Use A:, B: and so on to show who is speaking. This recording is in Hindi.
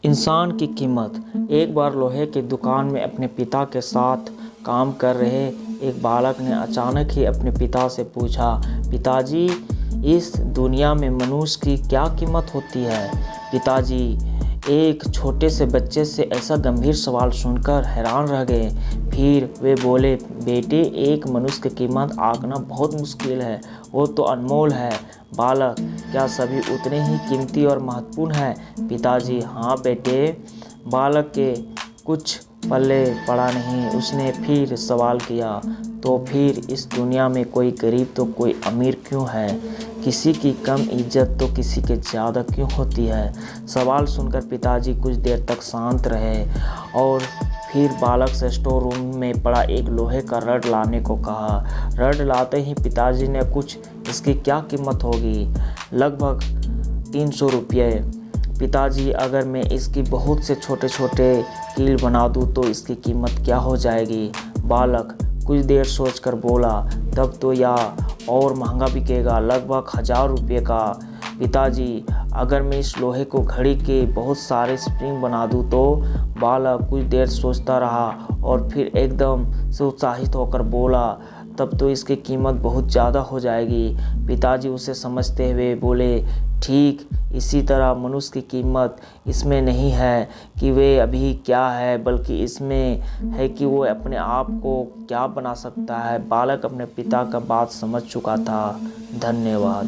A: इंसान की कीमत। एक बार लोहे की दुकान में अपने पिता के साथ काम कर रहे एक बालक ने अचानक ही अपने पिता से पूछा, पिताजी, इस दुनिया में मनुष्य की क्या कीमत होती है? पिताजी एक छोटे से बच्चे से ऐसा गंभीर सवाल सुनकर हैरान रह गए। फिर वे बोले, बेटे, एक मनुष्य की कीमत आंकना बहुत मुश्किल है, वो तो अनमोल है। बालक, क्या सभी उतने ही कीमती और महत्वपूर्ण हैं? पिताजी, हाँ बेटे। बालक के कुछ पल्ले पड़ा नहीं। उसने फिर सवाल किया, तो फिर इस दुनिया में कोई गरीब तो कोई अमीर क्यों है? किसी की कम इज्जत तो किसी के ज़्यादा क्यों होती है? सवाल सुनकर पिताजी कुछ देर तक शांत रहे और फिर बालक से स्टोर रूम में पड़ा एक लोहे का रड लाने को कहा। रड लाते ही पिताजी ने कुछ, इसकी क्या कीमत होगी? लगभग 300 रुपये। पिताजी, अगर मैं इसकी बहुत से छोटे छोटे कील बना दूँ तो इसकी कीमत क्या हो जाएगी? बालक कुछ देर सोचकर बोला, तब तो यह और महंगा बिकेगा, लगभग 1000 रुपये का। पिताजी, अगर मैं इस लोहे को घड़ी के बहुत सारे स्प्रिंग बना दूँ तो? बालक कुछ देर सोचता रहा और फिर एकदम से उत्साहित होकर बोला, तब तो इसकी कीमत बहुत ज़्यादा हो जाएगी। पिताजी उसे समझते हुए बोले, ठीक इसी तरह मनुष्य की कीमत इसमें नहीं है कि वे अभी क्या है, बल्कि इसमें है कि वो अपने आप को क्या बना सकता है। बालक अपने पिता का बात समझ चुका था। धन्यवाद।